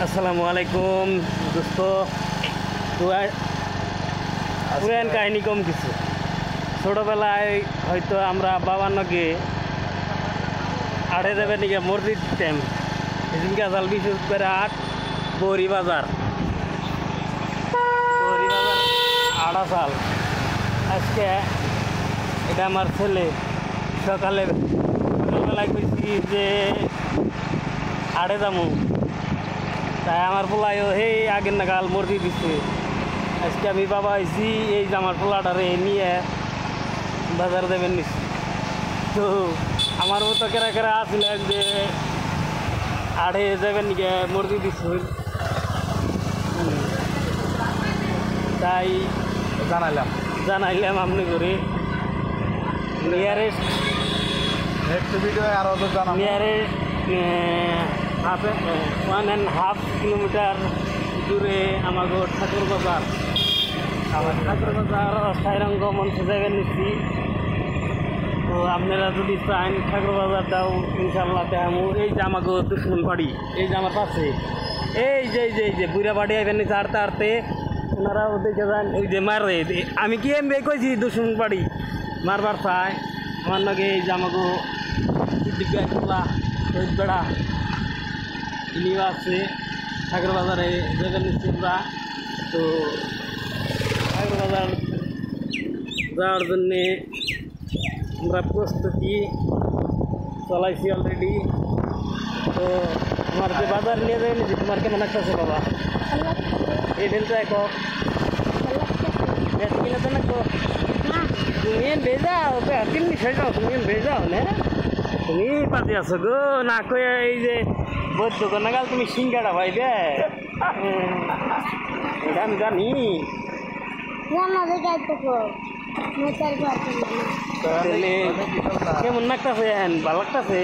আসসালামু আলাইকুম দোস্ত। পুরান কাহিনী কম কিছু। ছোটবেলায় হয়তো আমরা বাবার নগে আড়ে দেবে নিকে মসজিদ দিতাম। সেদিনকে আসাল বিশেষ করে বহরি বাজার আড়া সাল। আজকে এটা আমার ছেলে সকালবেলায় কইছি যে আড়ে যাবো, তাই আমার পোলায়ও সেই আগের নাগাল মসজিদ দিচ্ছে। আজকে আমি বাবা আইছি এই যে আমার পোলাটারে নিয়ে বাজার দেবেন নিচ্ছি। তো আমার মতো কেরা কেরা আসলেন যে আড়ে যাবেন নিকে মসজিদ দিচ্ছে, তাই জানাইলাম আপনি করে নিয়ারেস্ট হাফ 1.5 কিলোমিটার দূরে আমাকে ঠাকুর বাজার সাইরঙ্গ মঞ্চে যাবেন নিচ্ছি। তো আপনারা যদি চান ঠাকুর বাজারটাও ইনশাল্লাহ তেমন এই যে আমাকে দুশ্মন বাড়ি, এই যে আমার পাশে এই যে বুড়া বাড়ি আইবেন নিচ্ছে আড়তে আড়তে ওনারাও দেখে যান। ওই যে মারে আমি কি এম কইছি দুশ্মন বাড়ি মারবার চাই আমার নাকি এই যে আমাকে খোলা বেড়া ইনিও আছে ঠাকুর বাজারে যাবেন নিচ্ছি আমরা। তো ঠাকুর বাজার যাওয়ার জন্যে আমরা প্রস্তুতি চলাইছি অলরেডি। তো তোমার যে বাজার নিয়ে যাই নিচ্ছি, তোমার কেমন লাগতেছে বাবা? এই ঢেলটা একক কিনে তো না তুমি ভেজাও তো তিন বিষয় যাও, তুমি ভেজাও না, তুমি পাতি আছো গো না কয়ে এই যে বৈদ্য নাগাল তুমি সিঙ্গাড়া ভাই দে এটা আমি জানি কেমন লাগতেছে এখন? ভালো লাগতেছে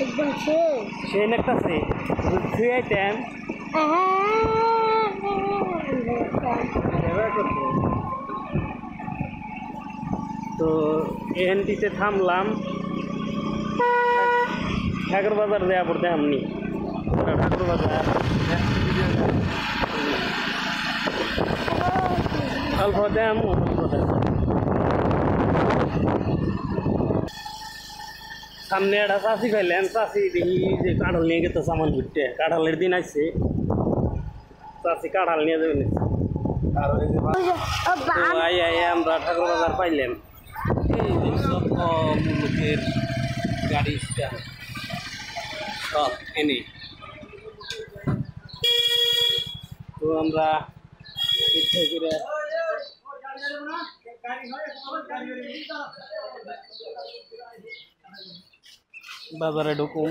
একদম সে লাগতেছে ছুঁয়ে আইতেন। তো এনটিতে থামলাম, ঠাকুর বাজার দেয়া পড়তে আমনি ঠাকুর বাজার অল্প দাম সামনে একটা চাষি পাইলেন, চাষি দেখি যে কাঁঠাল নিয়ে গেছে সামান ঘুরতে। কাঁঠালের দিন আসছে, চাষি কাঁঠাল নিয়ে যাবেন। আমরা ঠাকুর বাজার পাইলাম, এই যে সব মুলুকের গাড়ি সব এনে। তো আমরা ইচ্ছে করে বাজারে ঢুকুম।